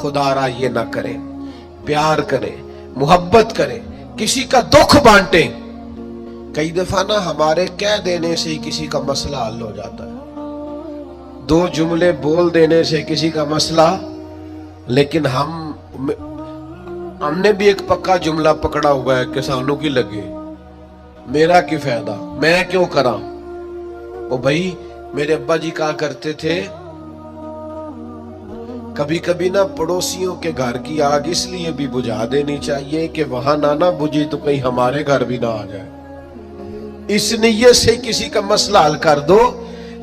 खुदारा ये ना करे, प्यार करे, मोहब्बत करे, किसी का दुख बांटे। कई दफा ना हमारे कह देने से ही किसी का मसला हल हो जाता है, दो जुमले बोल देने से किसी का मसला। लेकिन हमने भी एक पक्का जुमला पकड़ा हुआ है, किसानों की लगे मेरा की फायदा, मैं क्यों करा। ओ भाई, मेरे अब्बा जी कहा करते थे, कभी कभी ना पड़ोसियों के घर की आग इसलिए भी बुझा देनी चाहिए कि वहां ना बुझी तो कहीं हमारे घर भी ना आ जाए। इस नियत से किसी का मसला हल कर दो।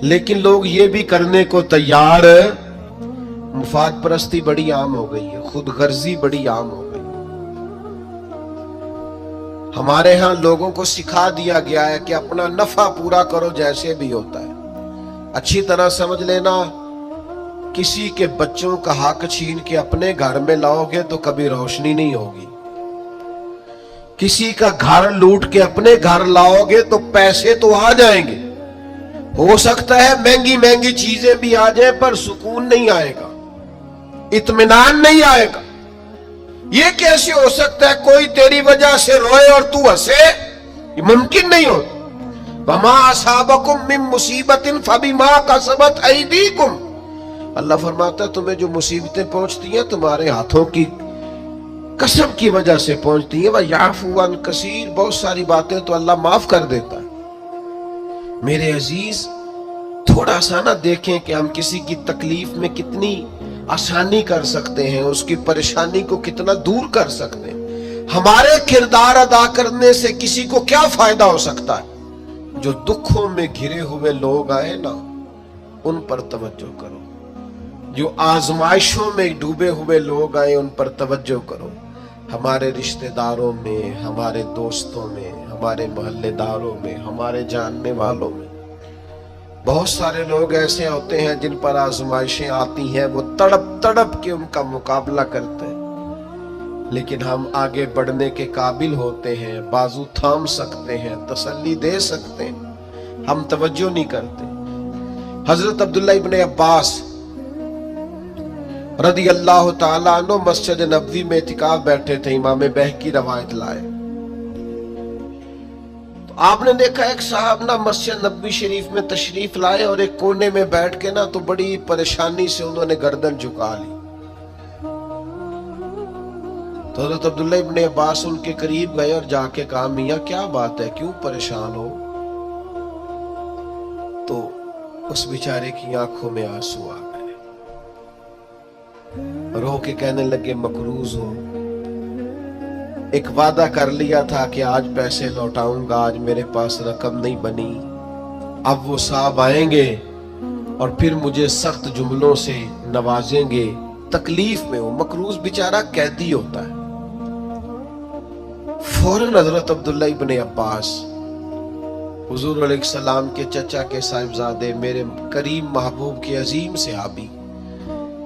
लेकिन लोग ये भी करने को तैयार, मुफाद परस्ती बड़ी आम हो गई है, खुद गर्जी बड़ी आम हो गई। हमारे यहां लोगों को सिखा दिया गया है कि अपना नफा पूरा करो जैसे भी होता है। अच्छी तरह समझ लेना, किसी के बच्चों का हक छीन के अपने घर में लाओगे तो कभी रोशनी नहीं होगी। किसी का घर लूट के अपने घर लाओगे तो पैसे तो आ जाएंगे, हो सकता है महंगी महंगी चीजें भी आ जाए, पर सुकून नहीं आएगा, इत्मीनान नहीं आएगा। ये कैसे हो सकता है कोई तेरी वजह से रोए और तू हंसे? ये मुमकिन नहीं हो। वमा असाबकुम मिन मुसीबतिन फबिमा कसबत ऐदीकुम। अल्लाह फरमाता है तुम्हें जो मुसीबतें पहुंचती हैं तुम्हारे हाथों की कसम की वजह से पहुंचती है। वह याफू अन कसीर, बहुत सारी बातें तो अल्लाह माफ कर देता है। मेरे अजीज, थोड़ा सा ना देखें कि हम किसी की तकलीफ में कितनी आसानी कर सकते हैं, उसकी परेशानी को कितना दूर कर सकते हैं। हमारे किरदार अदा करने से किसी को क्या फायदा हो सकता है? जो दुखों में घिरे हुए लोग आए ना, उन पर तवज्जो करो। जो आजमाइशों में डूबे हुए लोग आए, उन पर तवज्जो करो। हमारे रिश्तेदारों में, हमारे दोस्तों में, हमारे मोहल्लेदारों में, हमारे जानने वालों में बहुत सारे लोग ऐसे होते हैं जिन पर आजमाइशें आती हैं, वो तड़प तड़प के उनका मुकाबला करते हैं। लेकिन हम आगे बढ़ने के काबिल होते हैं, बाजू थाम सकते हैं, तसल्ली दे सकते हैं, हम तवज्जो नहीं करते। हजरत अब्दुल्ला इब्ने अब्बास रदी अल्लाह ताला अन्हु मस्जिद नबवी में इतिकाफ बैठे थे, इमाम बहकी रवायत लाए। तो आपने देखा एक साहब ना मस्जिद नबवी शरीफ में तशरीफ लाए और एक कोने में बैठ के ना तो बड़ी परेशानी से उन्होंने गर्दन झुका ली। तो हज़रत अब्दुल्ला इब्ने अब्बास उनके करीब गए और जाके कहा, मियां क्या बात है, क्यों परेशान हो? तो उस बेचारे की आंखों में आंसू आ गए, रो के कहने लगे, मकरूज हूं, एक वादा कर लिया था कि आज पैसे लौटाऊंगा, आज मेरे पास रकम नहीं बनी। अब वो साहब आएंगे और फिर मुझे सख्त जुमलों से नवाजेंगे, तकलीफ में हो। मकरूज बेचारा कैदी होता है। फौरन हजरत अब्दुल्ला इब्ने अब्बास, हुजूर अलैहिस्सलाम के चचा के साहिबजादे, मेरे करीम महबूब के अजीम सहाबी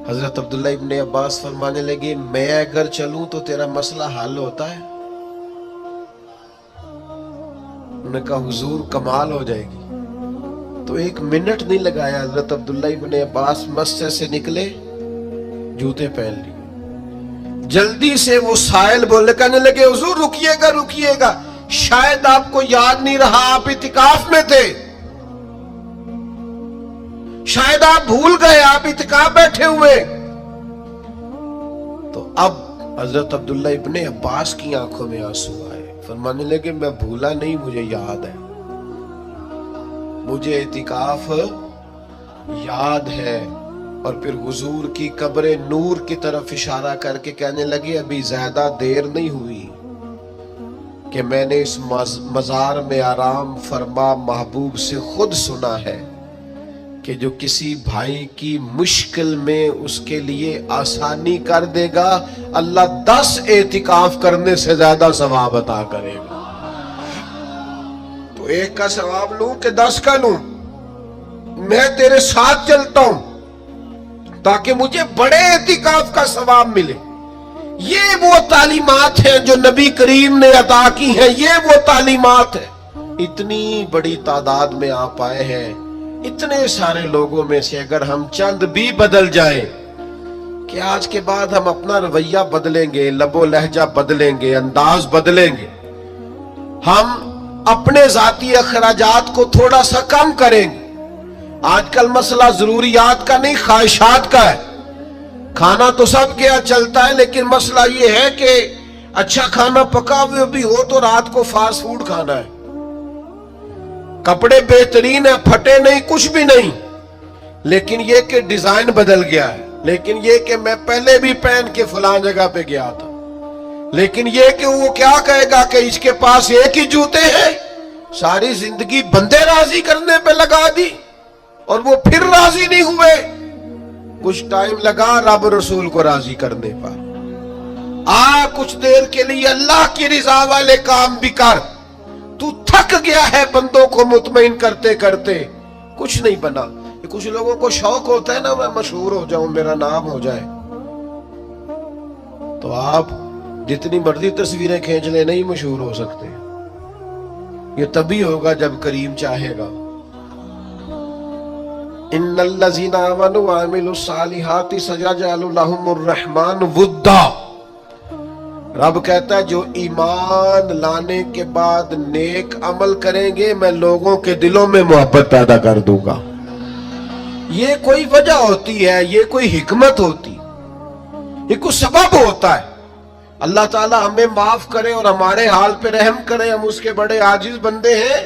हजरत अब्दुल्ला इब्ने अब्बास फरमाने लगे, मैं अगर चलूं तो तेरा मसला हल होता है? उन्होंने कहा, हुजूर कमाल हो जाएगी। तो एक मिनट नहीं लगाया, हजरत अब्दुल्ला इब्ने अब्बास मस्जिद से निकले, जूते पहन लिए, जल्दी से वो साइल बोलने कहने लगे, हुजूर रुकिएगा रुकिएगा, शायद आपको याद नहीं रहा आप इतिकाफ में थे, शायद आप भूल गए, आप इतिकाफ बैठे हुए। तो अब हजरत अब्दुल्ला इब्ने अब्बास की आंखों में आंसू आए, फरमाने लगे, मैं भूला नहीं, मुझे याद है, मुझे इतिकाफ याद है। और फिर हुजूर की कब्र नूर की तरफ इशारा करके कहने लगे, अभी ज्यादा देर नहीं हुई कि मैंने इस मजार में आराम फरमा महबूब से खुद सुना है कि जो किसी भाई की मुश्किल में उसके लिए आसानी कर देगा, अल्लाह 10 एतिकाफ करने से ज्यादा सवाब अता करेगा। तो एक का सवाब लूं कि 10 का लूं? मैं तेरे साथ चलता हूं ताकि मुझे बड़े एतिकाफ का सवाब मिले। ये वो तालीमात है जो नबी करीम ने अता की है, ये वो तालीमात है। इतनी बड़ी तादाद में आप आए हैं, इतने सारे लोगों में से अगर हम चंद भी बदल जाएं کہ آج کے بعد ہم اپنا رویہ بدلیں گے، لب و لہجہ بدلیں گے، انداز بدلیں گے، ہم اپنے ذاتی اخراجات کو تھوڑا سا کم کریں گے۔ آج کل مسئلہ ضروریات کا نہیں، خواہشات کا ہے۔ کھانا تو سب کے یہاں چلتا ہے، لیکن مسئلہ یہ ہے کہ اچھا کھانا پکا ہوئے بھی ہو تو رات کو فاسٹ فوڈ کھانا ہے، کپڑے بہترین ہیں، پھٹے نہیں، کچھ بھی نہیں، لیکن یہ کہ ڈیزائن بدل گیا ہے، لیکن یہ کہ میں پہلے بھی پہن کے فلان جگہ پہ گیا تھا، لیکن یہ کہ وہ کیا کہے گا کہ اس کے پاس ایک ہی جوتے ہیں۔ ساری زندگی بندے راضی کرنے پہ لگا دی اور وہ پھر راضی نہیں ہوئے۔ کچھ ٹائم لگا رب رسول کو راضی کرنے پر، کچھ دیر کے لیے اللہ کی رضا والے کام بھی کر۔ تو تھک گیا ہے بندوں کو مطمئن کرتے کرتے، کچھ نہیں بنا۔ کچھ لوگوں کو شوق ہوتا ہے نا، میں مشہور ہو جاؤں، میرا نام ہو جائے، تو آپ جتنی مرضی تصویریں کھینچ لیں، نہیں مشہور ہو سکتے۔ یہ تبھی ہوگا جب کریم چاہے گا۔ ان الذین آمنوا وعملوا الصالحات سیجعل لهم الرحمن ودا۔ رب کہتا ہے جو ایمان لانے کے بعد نیک عمل کریں گے، میں لوگوں کے دلوں میں محبت پیدا کر دوں گا۔ یہ کوئی وجہ ہوتی ہے، یہ کوئی حکمت ہوتی، یہ کوئی سبب ہوتا ہے۔ اللہ تعالیٰ ہمیں معاف کرے اور ہمارے حال پہ رحم کرے، ہم اس کے بڑے عاجز بندے ہیں،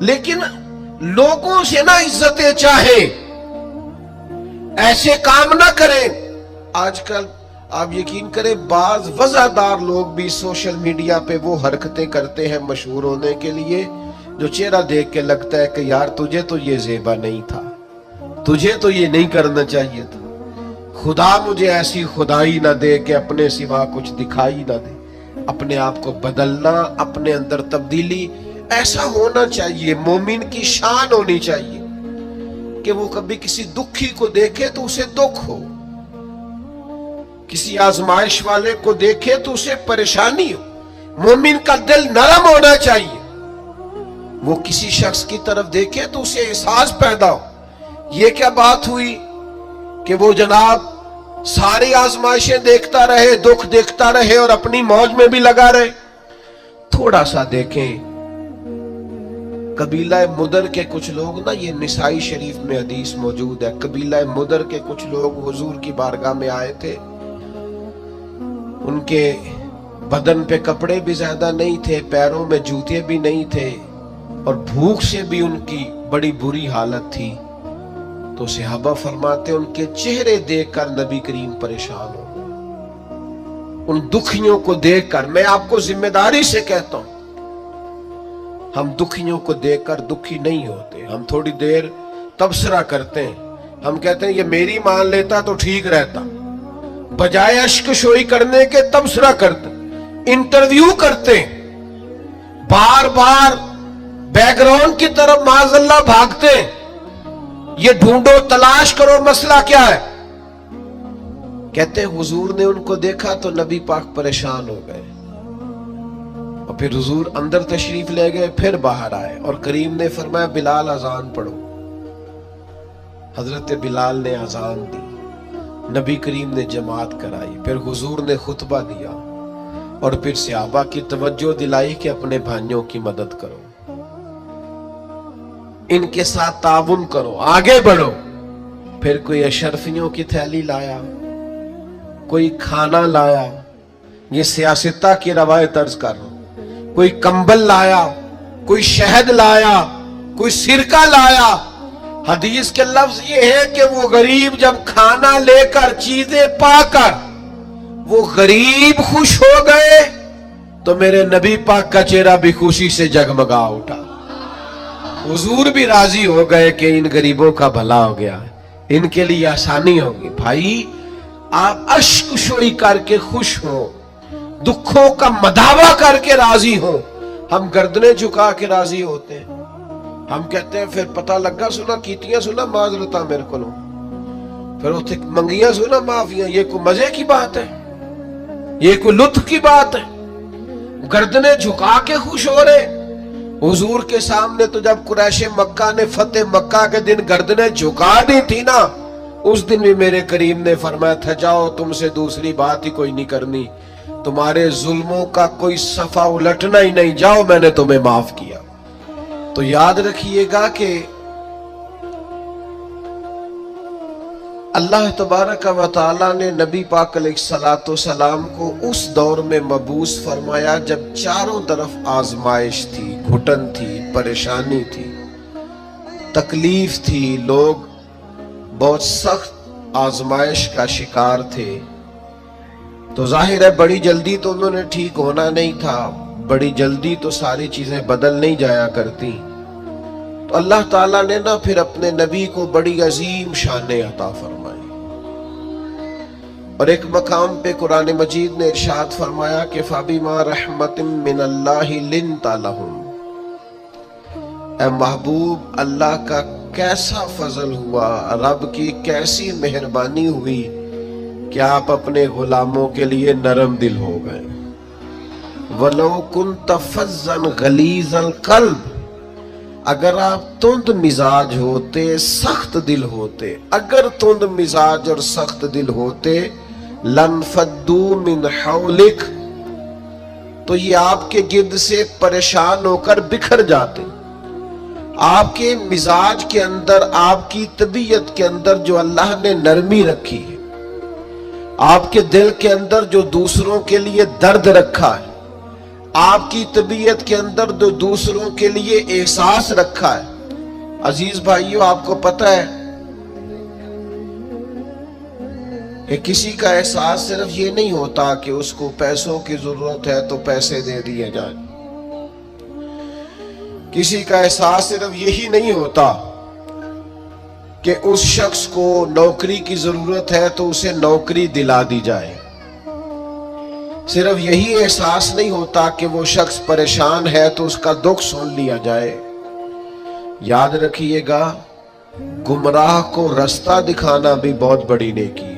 لیکن لوگوں سے نہ عزتیں چاہیں، ایسے کام نہ کریں۔ آج کل آپ یقین کریں بعض وضعدار لوگ بھی سوشل میڈیا پہ وہ حرکتیں کرتے ہیں مشہور ہونے کے لیے، جو چہرہ دیکھ کے لگتا ہے کہ یار تجھے تو یہ زیبا نہیں تھا، تجھے تو یہ نہیں کرنا چاہیے تھا، خدا مجھے ایسی خدائی نہ دے کہ اپنے سوا کچھ دکھائی نہ دے۔ اپنے آپ کو بدلنا، اپنے اندر تبدیلی، ایسا ہونا چاہیے۔ مومن کی شان ہونی چاہیے کہ وہ کبھی کسی دکھی کو دیکھے تو اسے دکھ ہو، کسی آزمائش والے کو دیکھے تو اسے پریشانی ہو۔ مومن کا دل نرم ہونا چاہیے، وہ کسی شخص کی طرف دیکھے تو اسے احساس پیدا ہو۔ یہ کیا بات ہوئی کہ وہ جناب ساری آزمائشیں دیکھتا رہے، دکھ دیکھتا رہے اور اپنی موج میں بھی لگا رہے؟ تھوڑا سا دیکھیں، قبیلہ مدر کے کچھ لوگ نا، یہ نسائی شریف میں حدیث موجود ہے، قبیلہ مدر کے کچھ لوگ حضور کی بارگاہ میں آئے تھے، ان کے بدن پہ کپڑے بھی زیادہ نہیں تھے، پیروں میں جوتے بھی نہیں تھے، اور بھوک سے بھی ان کی بڑی بری حالت تھی۔ تو صحابہ فرماتے ان کے چہرے دیکھ کر نبی کریم پریشان ہو، ان دکھیوں کو دیکھ کر۔ میں آپ کو ذمہ داری سے کہتا ہوں، ہم دکھیوں کو دیکھ کر دکھی نہیں ہوتے، ہم تھوڑی دیر تبصرہ کرتے ہیں، ہم کہتے ہیں یہ میری مان لیتا تو ٹھیک رہتا، بجائے اشک شوئی کرنے کے تبصرہ کرتے، انٹرویو کرتے، بار بار بیک گراؤنڈ کی طرف معاذ اللہ بھاگتے، یہ ڈھونڈو تلاش کرو مسئلہ کیا ہے۔ کہتے حضور نے ان کو دیکھا تو نبی پاک پریشان ہو گئے، اور پھر حضور اندر تشریف لے گئے، پھر باہر آئے اور کریم نے فرمایا بلال اذان پڑھو۔ حضرت بلال نے اذان دی، نبی کریم نے جماعت کرائی، پھر حضور نے خطبہ دیا، اور پھر صحابہ کی توجہ دلائی کہ اپنے بھائیوں کی مدد کرو، ان کے ساتھ تعاون کرو، آگے بڑھو۔ پھر کوئی اشرفیوں کی تھیلی لایا، کوئی کھانا لایا، یہ سیاستہ کی روایت عرض کر رہا ہوں، کوئی کمبل لایا، کوئی شہد لایا، کوئی سرکہ لایا۔ حدیث کے لفظ یہ ہے کہ وہ غریب جب کھانا لے کر، چیزیں پا کر وہ غریب خوش ہو گئے تو میرے نبی پاک کا چہرہ بھی خوشی سے جگمگا اٹھا، حضور بھی راضی ہو گئے کہ ان غریبوں کا بھلا ہو گیا، ان کے لیے آسانی ہوگی۔ بھائی آپ اشک شوئی کر کے خوش ہو، دکھوں کا مداوا کر کے راضی ہو، ہم گردنیں جھکا کے راضی ہوتے ہیں۔ ہم کہتے ہیں پھر پتہ لگا سنا کیتیاں سنا معذرتاں میرے کو، پھر اتنے منگیاں سنا معافیاں، یہ کوئی مزے کی بات ہے؟ یہ کوئی لطف کی بات ہے؟ گردنیں جھکا کے خوش ہو رہے۔ حضور کے سامنے تو جب قریش مکہ نے فتح مکہ کے دن گردنیں جھکا دی تھی نا، उस दिन भी मेरे करीम ने फरमाया था, जाओ तुमसे दूसरी बात ही कोई नहीं करनी, तुम्हारे जुल्मों का कोई सफा उलटना ही नहीं, जाओ मैंने तुम्हें माफ किया। तो याद रखिएगा कि अल्लाह तबारक व तआला ने नबी पाक अलैहिस्सलातो सलाम को उस दौर में मबूस फरमाया जब चारों तरफ आजमाइश थी, घुटन थी, परेशानी थी, तकलीफ थी, लोग बहुत सख्त आजमाइश का शिकार थे। तो जाहिर है बड़ी जल्दी तो उन्होंने ठीक होना नहीं था, बड़ी जल्दी तो सारी चीजें बदल नहीं जाया करती। तो अल्लाह ताला ने ना फिर अपने नबी को बड़ी अजीम शान अता फरमाई। और एक मकाम पे कुरान मजीद ने इरशाद फरमाया कि फबिमा रहमतिन मिनल्लाहि लिन्ता लहुम, ऐ महबूब अल्लाह का कैसा फजल हुआ, रब की कैसी मेहरबानी हुई कि आप अपने गुलामों के लिए नरम दिल हो गए। वलो कुन्त फज़्ज़न गलीज़ल क़ल्ब, अगर आप तुंद मिजाज होते, सख्त दिल होते, अगर तुंद मिजाज और सख्त दिल होते, लनफद्दू मिन हौलिक, तो ये आपके गिर्द से परेशान होकर बिखर जाते। आपके मिजाज के अंदर, आपकी तबीयत के अंदर जो अल्लाह ने नरमी रखी है, आपके दिल के अंदर जो दूसरों के लिए दर्द रखा है, आपकी तबीयत के अंदर जो दूसरों के लिए एहसास रखा है, अजीज भाइयों आपको पता है कि किसी का एहसास सिर्फ ये नहीं होता कि उसको पैसों की जरूरत है तो पैसे दे दिए जाए, किसी का एहसास सिर्फ यही नहीं होता कि उस शख्स को नौकरी की जरूरत है तो उसे नौकरी दिला दी जाए, सिर्फ यही एहसास नहीं होता कि वो शख्स परेशान है तो उसका दुख सुन लिया जाए। याद रखिएगा, गुमराह को रास्ता दिखाना भी बहुत बड़ी नेकी है।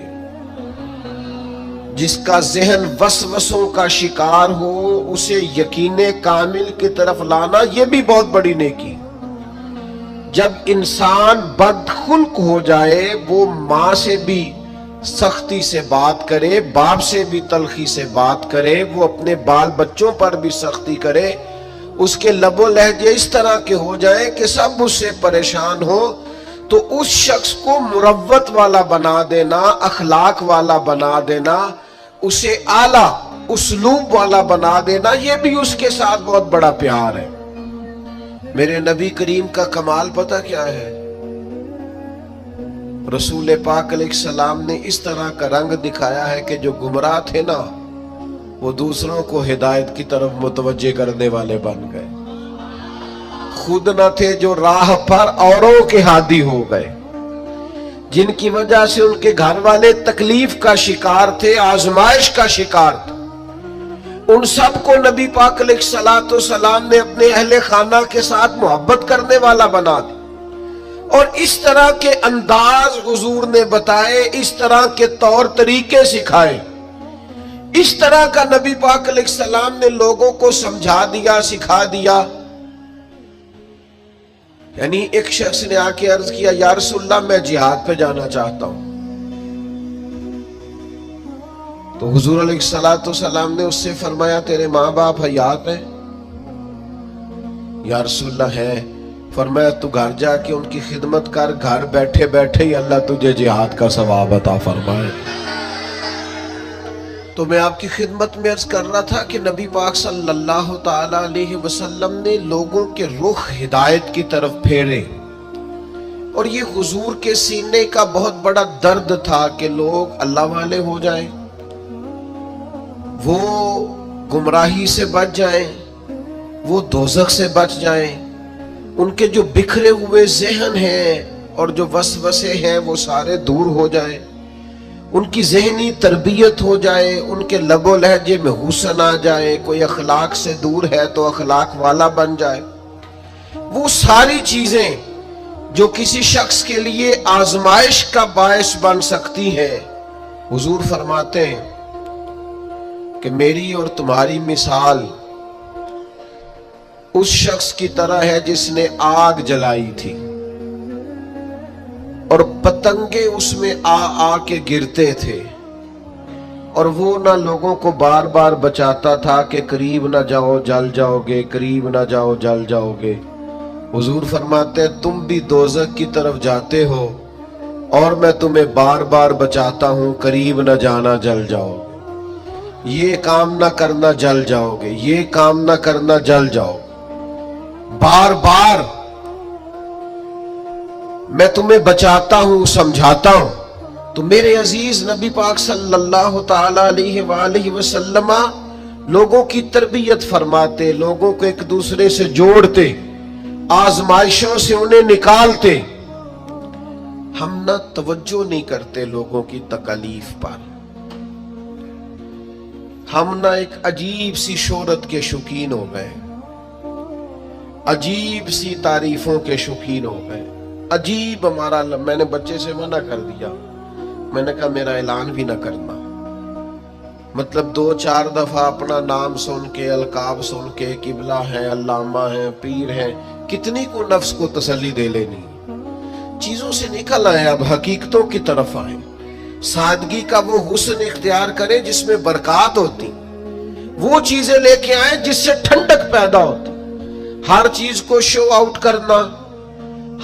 जिसका जहन वसवसों का शिकार हो, उसे यकीने कामिल की तरफ लाना, यह भी बहुत बड़ी नेकी। जब इंसान बदखुल्क हो जाए, वो माँ से भी सख्ती से बात करे, बाप से भी तलखी से बात करे, वो अपने बाल बच्चों पर भी सख्ती करे, उसके लबो लहजे इस तरह के हो जाए कि सब उससे परेशान हो, तो उस शख्स को मुरव्वत वाला बना देना, अखलाक वाला बना देना, उसे आला उसलूब वाला बना देना, यह भी उसके साथ बहुत बड़ा प्यार है। मेरे नबी करीम का कमाल पता क्या है? रसूल पाक अलैहिस्सलाम ने इस तरह का रंग दिखाया है कि जो गुमराह थे ना, वो दूसरों को हिदायत की तरफ मुतवज्जे करने वाले बन गए, खुद न थे जो राह पर औरों के हादी हो गए, जिनकी वजह से उनके घर वाले तकलीफ का शिकार थे, आजमाइश का शिकार थे। उन सबको नबी पाक अलैहिस्सलातो सलाम ने अपने अहले खाना के साथ मोहब्बत करने वाला बना दिया, और इस तरह के अंदाज हुजूर ने बताए, इस तरह के तौर तरीके सिखाए, इस तरह का नबी पाक अलैहिस्सलाम ने लोगों को समझा दिया, सिखा दिया। यानी एक शख्स ने आके अर्ज किया, या रसूलल्लाह मैं जिहाद पे जाना चाहता हूं। तो हुजूर अलैहिस्सलातो सलाम ने उससे फरमाया, तेरे माँ बाप हयात हैं? या रसूलल्लाह है। फरमाया, तू घर जाके उनकी खिदमत कर, घर बैठे बैठे ही अल्लाह तुझे जिहाद का सवाब अता फरमाए। तो मैं आपकी खिदमत में अर्ज कर रहा था कि नबी पाक सल्लल्लाहु ताला अलैहि वसल्लम ने लोगों के रुख हिदायत की तरफ फेरे, और ये हुजूर के सीने का बहुत बड़ा दर्द था कि लोग अल्लाह वाले हो जाएं, वो गुमराही से बच जाएं, वो दोज़ख से बच जाएं, उनके जो बिखरे हुए ज़हन हैं और जो वसवसे हैं वो सारे दूर हो जाएं, उनकी ज़हनी तरबियत हो जाए, उनके लबो लहजे में हुस्न आ जाए, कोई अखलाक से दूर है तो अखलाक वाला बन जाए। वो सारी चीज़ें जो किसी शख्स के लिए आजमाइश का बायस बन सकती हैं, हुजूर फरमाते हैं कि मेरी और तुम्हारी मिसाल उस शख्स की तरह है जिसने आग जलाई थी, اور پتنگے اس میں آ آ کے گرتے تھے، اور وہ نہ لوگوں کو بار بار بچاتا تھا کہ قریب نہ جاؤ جل جاؤ گے، قریب نہ جاؤ جل جاؤ گے۔ حضور فرماتے ہیں تم بھی دوزخ کی طرف جاتے ہو اور میں تمہیں بار بار بچاتا ہوں، قریب نہ جانا جل جاؤ، یہ کام نہ کرنا جل جاؤ گے، یہ کام نہ کرنا جل جاؤ، بار بار میں تمہیں بچاتا ہوں، سمجھاتا ہوں۔ تو میرے عزیز نبی پاک صلی اللہ تعالی علیہ وآلہ وسلم لوگوں کی تربیت فرماتے، لوگوں کو ایک دوسرے سے جوڑتے، آزمائشوں سے انہیں نکالتے۔ ہم نہ توجہ نہیں کرتے لوگوں کی تکالیف پر، ہم نہ ایک عجیب سی شہرت کے شوقین ہو گئے، عجیب سی تعریفوں کے شوقین ہو گئے، عجیب ہمارا۔ میں نے بچے سے منع کر دیا، میں نے کہا میرا اعلان بھی نہ کرنا، مطلب 2-4 دفعہ اپنا نام سن کے، القاب سن کے، قبلہ ہے، علامہ ہے، پیر ہے، کتنی کو نفس کو تسلی دے لینی۔ چیزوں سے نکل آئے، اب حقیقتوں کی طرف آئے، سادگی کا وہ حسن اختیار کرے جس میں برکات ہوتی، وہ چیزیں لے کے آئے جس سے ٹھنڈک پیدا ہوتی۔ ہر چیز کو شو آؤٹ کرنا،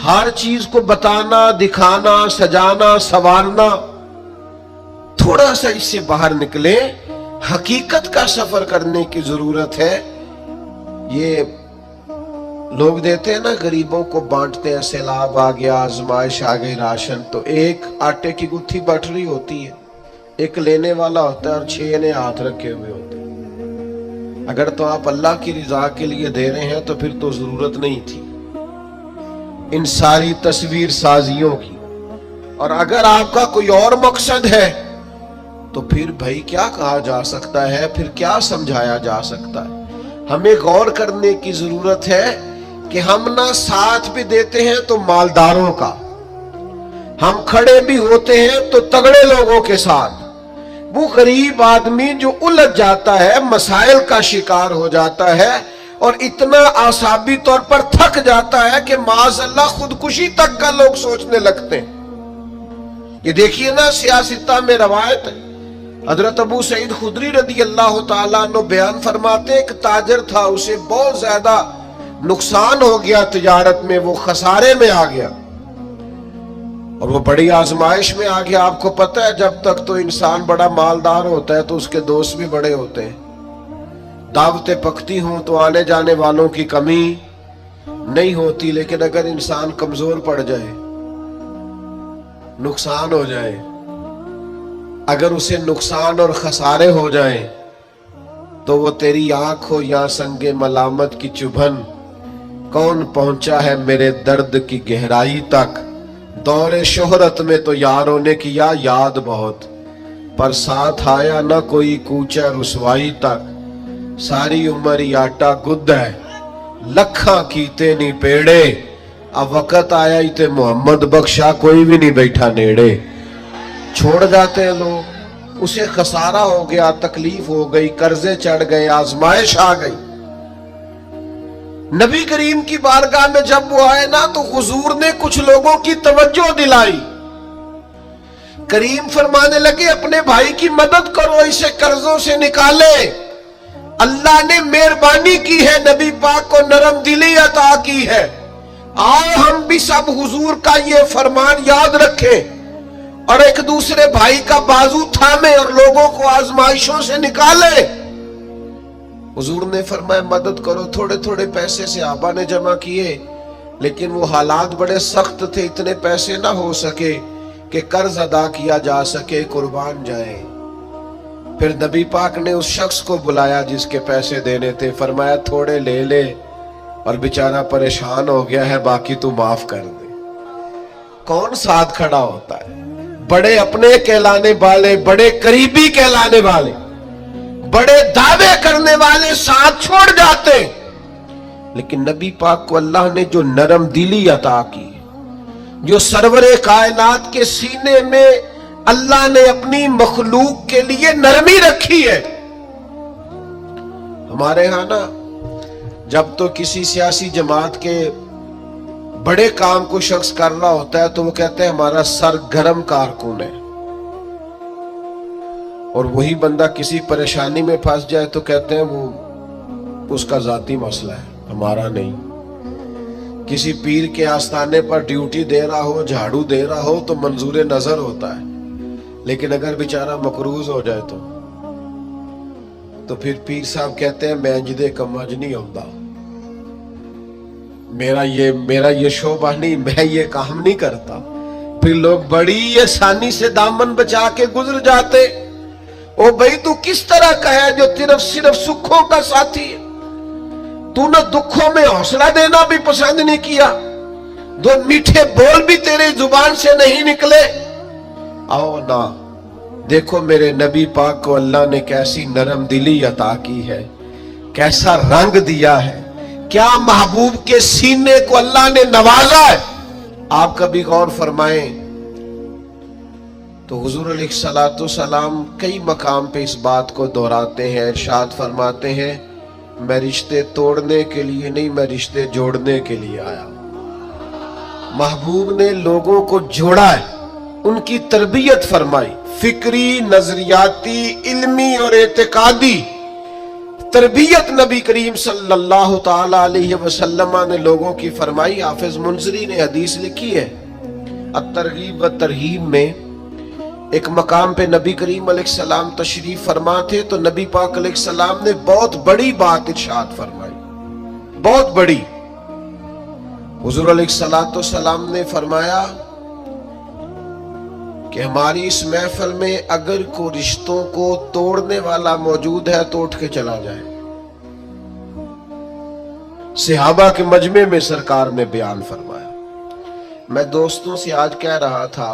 ہر چیز کو بتانا، دکھانا، سجانا، سنوارنا، تھوڑا سا اس سے باہر نکلے، حقیقت کا سفر کرنے کی ضرورت ہے۔ یہ لوگ دیتے ہیں نا، غریبوں کو بانٹتے ہیں، سیلاب آ گیا، آزمائش آ گئی، راشن، تو ایک آٹے کی گتھی بٹ رہی ہوتی ہے، ایک لینے والا ہوتا ہے اور 6 نے ہاتھ رکھے ہوئے ہوتے ہیں۔ اگر تو آپ اللہ کی رضا کے لیے دے رہے ہیں تو پھر تو ضرورت نہیں تھی ان ساری تصویر سازیوں کی، اور اگر آپ کا کوئی اور مقصد ہے تو پھر بھائی کیا کہا جا سکتا ہے، پھر کیا سمجھایا جا سکتا ہے۔ ہمیں غور کرنے کی ضرورت ہے کہ ہم نہ ساتھ بھی دیتے ہیں تو مالداروں کا، ہم کھڑے بھی ہوتے ہیں تو تگڑے لوگوں کے ساتھ۔ وہ غریب آدمی جو الجھ جاتا ہے، مسائل کا شکار ہو جاتا ہے اور اتنا اعصابی طور پر تھک جاتا ہے کہ معاذ اللہ خودکشی تک کا لوگ سوچنے لگتے ہیں۔ یہ دیکھیے نا، سیاستہ میں روایت ہے، حضرت ابو سعید خدری رضی اللہ تعالیٰ عنہ بیان فرماتے، ایک تاجر تھا، اسے بہت زیادہ نقصان ہو گیا تجارت میں، وہ خسارے میں آ گیا اور وہ بڑی آزمائش میں آ گیا۔ آپ کو پتہ ہے جب تک تو انسان بڑا مالدار ہوتا ہے تو اس کے دوست بھی بڑے ہوتے ہیں، دعوتیں پکتی ہوں تو آنے جانے والوں کی کمی نہیں ہوتی، لیکن اگر انسان کمزور پڑ جائے، نقصان ہو جائے، اگر اسے نقصان اور خسارے ہو جائیں تو وہ تیری آنکھ ہو یا سنگ ملامت کی چبھن، کون پہنچا ہے میرے درد کی گہرائی تک، دور شہرت میں تو یاروں نے کیا یاد بہت، پر ساتھ آیا نہ کوئی کوچہ رسوائی تک، ساری عمر ہی آٹا گد ہے، لکھاں کیتے نہیں پیڑے، اب وقت آیا ہی تے محمد بخشا، کوئی بھی نہیں بیٹھا نیڑے۔ چھوڑ جاتے ہیں لوگ، اسے خسارہ ہو گیا، تکلیف ہو گئی، قرضے چڑھ گئے، آزمائش آ گئی۔ نبی کریم کی بارگاہ میں جب وہ آئے نا تو حضور نے کچھ لوگوں کی توجہ دلائی، کریم فرمانے لگے اپنے بھائی کی مدد کرو، اسے قرضوں سے نکالے، اللہ نے مہربانی کی ہے، نبی پاک کو نرم دلی عطا کی ہے۔ آؤ ہم بھی سب حضور کا یہ فرمان یاد رکھیں اور ایک دوسرے بھائی کا بازو تھامیں اور لوگوں کو آزمائشوں سے نکالیں۔ حضور نے فرمایا مدد کرو، تھوڑے تھوڑے پیسے صحابہ نے جمع کیے، لیکن وہ حالات بڑے سخت تھے، اتنے پیسے نہ ہو سکے کہ قرض ادا کیا جا سکے، قربان جائیں۔ پھر نبی پاک نے اس شخص کو بلایا جس کے پیسے دینے تھے، فرمایا تھوڑے لے لے، اور بیچارہ پریشان ہو گیا ہے، باقی تو معاف کر دے۔ کون ساتھ کھڑا ہوتا ہے؟ بڑے اپنے کہلانے والے، بڑے قریبی کہلانے والے، بڑے دعوے کرنے والے ساتھ چھوڑ جاتے، لیکن نبی پاک کو اللہ نے جو نرم دلی عطا کی، جو سرور کائنات کے سینے میں اللہ نے اپنی مخلوق کے لیے نرمی رکھی ہے۔ ہمارے ہاں نا جب تو کسی سیاسی جماعت کے बड़े काम को शख्स कर रहा होता है तो वो कहते हैं हमारा सरगर्म कारकुन है, और वही बंदा किसी परेशानी में फंस जाए तो कहते हैं वो उसका जाती मसला है, हमारा नहीं। किसी पीर के आस्थाने पर ड्यूटी दे रहा हो, झाड़ू दे रहा हो तो मंजूर नजर होता है, लेकिन अगर बेचारा मकरूज हो जाए तो फिर पीर साहब कहते हैं मैं जिदे कमज नहीं आउंदा, मेरा ये शोभा नहीं, मैं ये काम नहीं करता। फिर लोग बड़ी आसानी से दामन बचा के गुजर जाते। ओ भाई तू किस तरह का है जो सिर्फ सुखों का साथी है? तूने दुखों में हौसला देना भी पसंद नहीं किया, दो मीठे बोल भी तेरे जुबान से नहीं निकले। आओ ना, देखो मेरे नबी पाक को अल्लाह ने कैसी नरम दिली अता की है, कैसा रंग दिया है, क्या महबूब के सीने को अल्लाह ने नवाजा है। आप कभी गौर फरमाएं तो हुजूर अलैहिस्सलातु सलाम कई मकाम पे इस बात को दोहराते हैं, इरशाद फरमाते हैं मैं रिश्ते तोड़ने के लिए नहीं, मैं रिश्ते जोड़ने के लिए आया। महबूब ने लोगों को जोड़ा है, उनकी तरबियत फरमाई, फिक्री, नजरियाती, इल्मी और एतकादी तरबियत नबी करीम सल्लल्लाहु ताला अलैहि वसल्लम ने लोगों की फरमाई। हाफिज मुंजरी ने हदीस लिखी है अत-तरगीब व तरहीब में, एक मकाम पे नबी करीम अलैहिस्सलाम तशरीफ फरमा थे तो नबी पाक अलैहिस्सलाम ने बहुत बड़ी बात इरशाद फरमाई, बहुत बड़ी। हुजूर अलैहिस्सलाम ने फरमाया कि हमारी इस महफिल में अगर कोई रिश्तों को तोड़ने वाला मौजूद है तो उठ के चला जाए। सहाबा के मजमे में सरकार ने बयान फरमाया। मैं दोस्तों से आज कह रहा था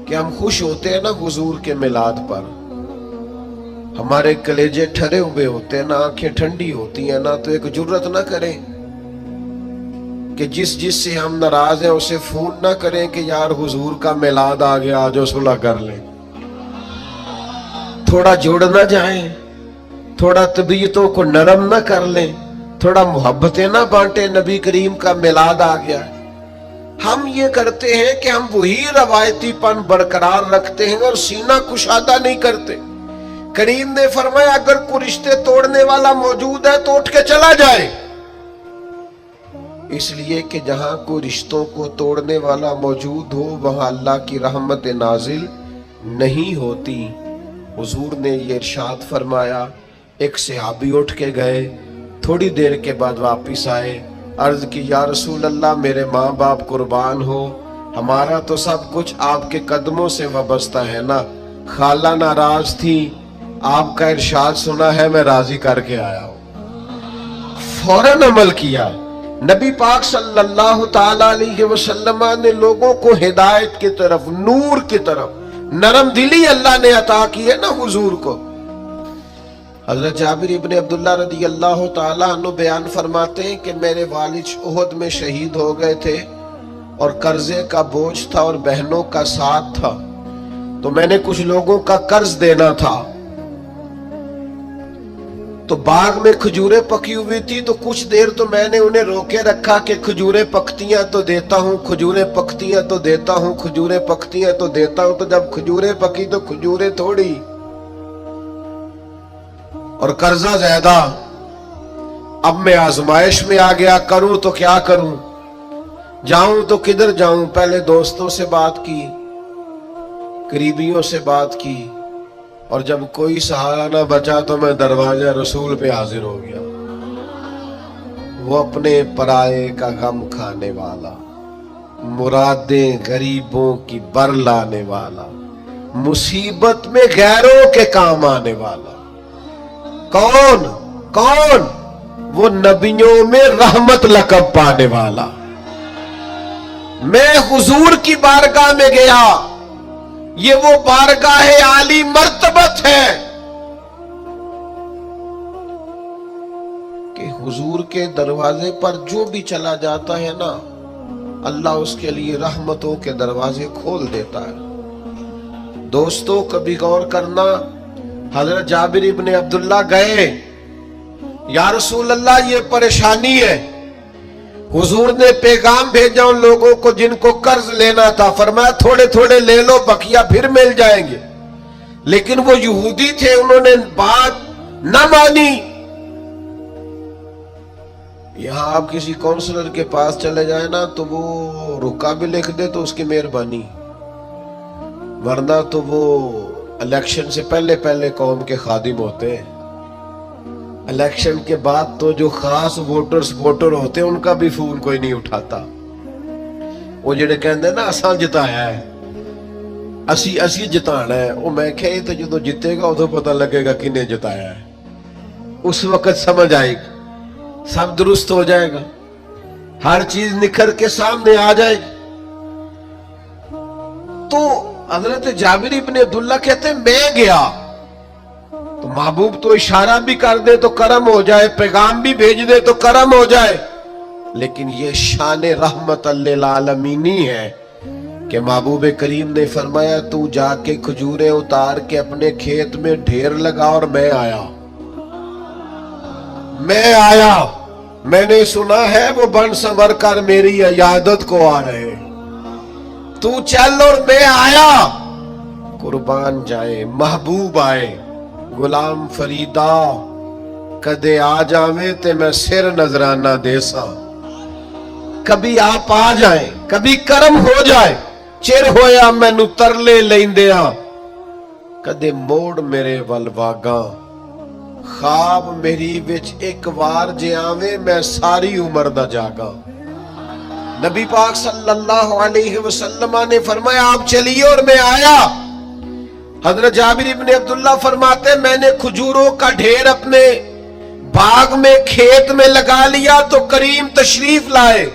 कि हम खुश होते हैं ना हुजूर के मिलाद पर, हमारे कलेजे ठरे हुए होते हैं ना, आंखें ठंडी होती हैं ना, तो एक जुर्रत ना करें कि जिस से हम नाराज हैं उसे फोन ना करें कि यार हुजूर का मिलाद आ गया, आज सुलह कर लें। थोड़ा जोड़ ना जाएं, थोड़ा तबीयतों को नरम ना कर लें, थोड़ा मोहब्बतें ना बांटे, नबी करीम का मिलाद आ गया। हम ये करते हैं कि हम वही रवायतीपन बरकरार रखते हैं और सीना कुशादा नहीं करते। करीम ने फरमाया अगर कोई रिश्ते तोड़ने वाला मौजूद है तो उठ के चला जाए, इसलिए कि जहां कोई रिश्तों को तोड़ने वाला मौजूद हो वहां अल्लाह की रहमत नाजिल नहीं होती। हुजूर ने ये इरशाद फरमाया। एक सहाबी उठ के गए, थोड़ी देर के बाद वापिस आए, अर्ज की या रसूल अल्लाह मेरे माँ बाप कुर्बान हो, हमारा तो सब कुछ आपके कदमों से वाबस्ता है ना, खाला नाराज थी, आपका इरशाद सुना है मैं राजी करके आया हूं। फौरन अमल किया। नबी पाक सल्लल्लाहु ताला अलैहि वसल्लम ने लोगों को हिदायत की तरफ, नूर की तरफ, नरम दिली अल्लाह ने अता की है ना हुजूर को। हजरत जाबिर इब्ने अब्दुल्लाह रदी अल्लाह ताला अन्हु बयान फरमाते हैं कि मेरे वालिद उहद में शहीद हो गए थे और कर्जे का बोझ था और बहनों का साथ था, तो मैंने कुछ लोगों का कर्ज देना था। तो बाग में खजूरें पकी हुई थी, तो कुछ देर तो मैंने उन्हें रोके रखा कि खजूरें पकतियां तो देता हूं, खजूरें पकतियां तो देता हूं, खजूरें पकतियां तो देता हूं। तो जब खजूरें पकी तो खजूरें थोड़ी और कर्जा ज्यादा। अब मैं आजमाइश में आ गया, करूं तो क्या करूं, जाऊं तो किधर जाऊं। पहले दोस्तों से बात की, करीबियों से बात की, और जब कोई सहारा ना बचा तो मैं दरवाजा रसूल पे हाजिर हो गया। वो अपने पराये का गम खाने वाला, मुरादें गरीबों की बर लाने वाला, मुसीबत में गैरों के काम आने वाला। कौन कौन? वो नबियों में रहमत लकब पाने वाला। मैं हुजूर की बारगाह में गया, ये वो बारगाह आली मर्तबत है कि हुजूर के दरवाजे पर जो भी चला जाता है ना, अल्लाह उसके लिए रहमतों के दरवाजे खोल देता है। दोस्तों कभी गौर करना, हजरत जाबिर इब्ने अब्दुल्लाह गए, या रसूल अल्लाह ये परेशानी है। हुजूर ने पैगाम भेजा उन लोगों को जिनको कर्ज लेना था, फरमाया थोड़े थोड़े ले लो, बकिया फिर मिल जाएंगे। लेकिन वो यहूदी थे, उन्होंने बात न मानी। यहां आप किसी काउंसलर के पास चले जाए ना, तो वो रुका भी लिख दे तो उसकी मेहरबानी, वरना तो वो इलेक्शन से पहले पहले कौम के खादिम होते हैं। इलेक्शन के बाद तो जो खास वोटर होते हैं उनका भी फोन कोई नहीं उठाता। वो जेडे कहते ना असा जिताया है, असी जिताना है, वो मैं कहे तो जो जितेगा उदो पता लगेगा किने जिताया है, उस वक्त समझ आएगी, सब दुरुस्त हो जाएगा, हर चीज निखर के सामने आ जाएगी। तो हजरत जाबिर इब्ने अब्दुल्ला कहते मैं गया तो महबूब तो इशारा भी कर दे तो करम हो जाए, पैगाम भी भेज दे तो करम हो जाए। लेकिन ये शान रहमत लिल आलमीनी है कि महबूब करीम ने फरमाया तू जाके खजूरें उतार के अपने खेत में ढेर लगा, और मैं आया, मैंने सुना है वो बन संवर कर मेरी इयादत को आ रहे, तू चल और मैं आया। कुर्बान जाए महबूब आए, गुलाम फरीदा कदे आ जावे ते मैं सिर नजराना देसा। कभी आप आ जाए, कभी करम हो जाए, चिर होया मैनू तरले लेंदिया, कदे मोड़ मेरे वल वागा, ख्वाब मेरी विच एक बार जे आवे मैं सारी उम्र दा जागा। नबी पाक सल्लल्लाहु अलैहि वसल्लम ने फरमाया आप चलिए और मैं आया। हजरत जाबिर इब्ने अब्दुल्ला फरमाते मैंने खजूरों का ढेर अपने बाग में खेत में लगा लिया तो करीम तशरीफ लाए।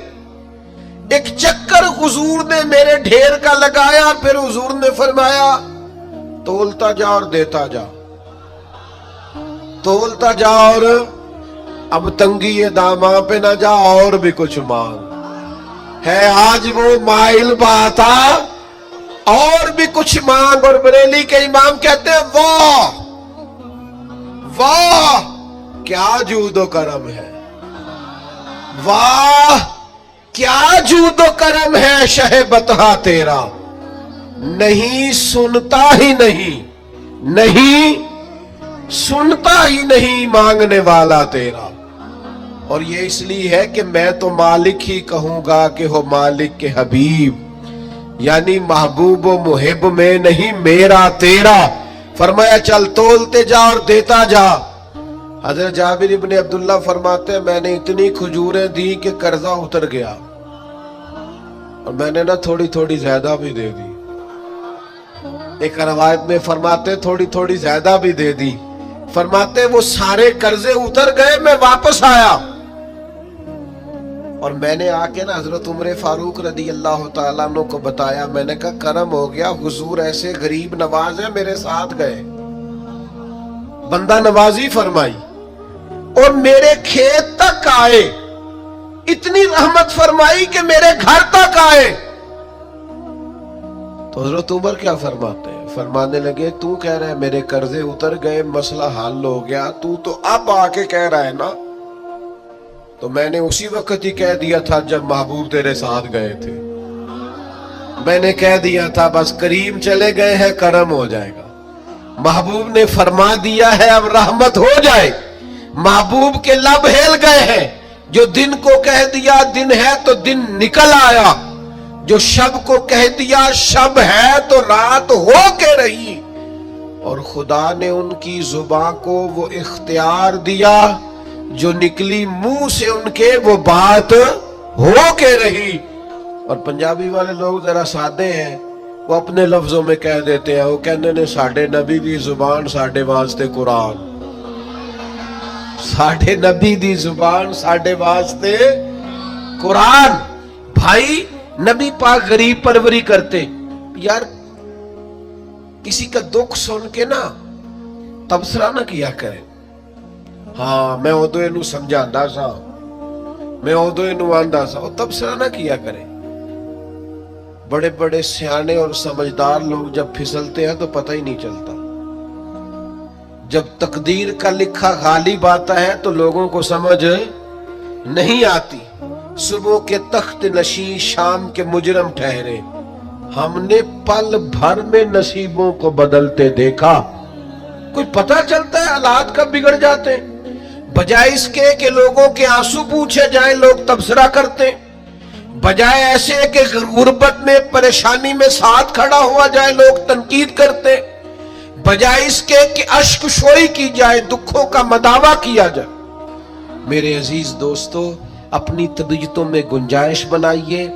एक चक्कर हुजूर ने मेरे ढेर का लगाया, फिर हुजूर ने फरमाया तोलता जा और देता जा, तोलता जा और अब तंगी ये दामा पे ना जा और भी कुछ मांग। है आज वो माइल बाता और भी कुछ मांग। और बरेली के इमाम कहते हैं वाह वाह क्या जूदो करम है, वाह क्या जूदो करम है शहे बतहा तेरा, नहीं सुनता ही नहीं सुनता ही नहीं मांगने वाला तेरा। और ये इसलिए है कि मैं तो मालिक ही कहूंगा कि हो मालिक के हबीब, यानी महबूब व मुहिब में नहीं मेरा तेरा। फरमाया चल तोलते जा और देता जा। हजरत जाबिर इब्ने अब्दुल्ला फरमाते मैंने इतनी खजूरें दी कि कर्जा उतर गया, और मैंने ना थोड़ी थोड़ी ज्यादा भी दे दी। एक रवायत में फरमाते थोड़ी थोड़ी ज्यादा भी दे दी। फरमाते वो सारे कर्जे उतर गए, मैं वापस आया और मैंने आके ना हजरत उमर फारूक रदी अल्लाह तआला अन्हु को बताया। मैंने कहा करम हो गया, हुजूर ऐसे गरीब नवाज है, मेरे साथ गए, बंदा नवाजी फरमाई और मेरे खेत तक आए, इतनी रहमत फरमाई कि मेरे घर तक आए। तो हजरत उमर क्या फरमाते हैं, फरमाने लगे तू कह रहा है मेरे कर्जे उतर गए, मसला हल हो गया, तू तो अब आके कह रहा है ना, तो मैंने उसी वक्त ही कह दिया था जब महबूब तेरे साथ गए थे। मैंने कह दिया था बस करीम चले गए हैं, करम हो जाएगा। महबूब ने फरमा दिया है अब रहमत हो जाए। महबूब के लब हिल गए हैं, जो दिन को कह दिया दिन है तो दिन निकल आया, जो शब को कह दिया शब है तो रात हो के रही। और खुदा ने उनकी जुबान को वो इख्तियार दिया, जो निकली मुंह से उनके वो बात हो के रही। और पंजाबी वाले लोग जरा सादे हैं, वो अपने लफ्जों में कह देते हैं, वो कहते ने साडे नबी दी जुबान साडे वास्ते कुरान, साडे नबी दी जुबान साडे वास्ते कुरान। भाई नबी पाक गरीब परवरी करते, यार किसी का दुख सुन के ना तबसरा ना किया करें। हाँ मैं उदो इनू समझांदा सा, मैं उदो इनू आंदा सा, वो तबसरा ना किया करें। बड़े बड़े सियाने और समझदार लोग जब फिसलते हैं तो पता ही नहीं चलता। जब तकदीर का लिखा गालिब आता है तो लोगों को समझ नहीं आती। صبح کے تخت نشین شام کے مجرم ٹھہرے، ہم نے پل بھر میں نصیبوں کو بدلتے دیکھا۔ کوئی پتہ چلتا ہے حالات کب بگڑ جاتے ہیں؟ بجائے اس کے کہ لوگوں کے آنسو پوچھے جائیں لوگ تبصرہ کرتے، بجائے ایسے کہ غربت میں پریشانی میں ساتھ کھڑا ہوا جائے لوگ تنقید کرتے، بجائے اس کے کہ اشک شوئی کی جائے دکھوں کا مداوع کیا جائے۔ میرے عزیز دوستو، اپنی طبیعتوں میں گنجائش بنائیے،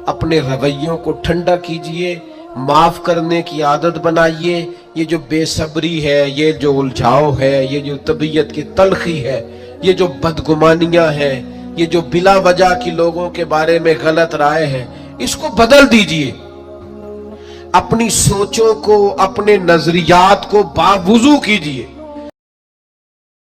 اپنے رویوں کو ٹھنڈا کیجئے، معاف کرنے کی عادت بنائیے۔ یہ جو بے صبری ہے، یہ جو الجھاؤ ہے، یہ جو طبیعت کی تلخی ہے، یہ جو بدگمانیاں ہیں، یہ جو بلا وجہ کی لوگوں کے بارے میں غلط رائے ہیں، اس کو بدل دیجئے۔ اپنی سوچوں کو، اپنے نظریات کو باوضو کیجئے۔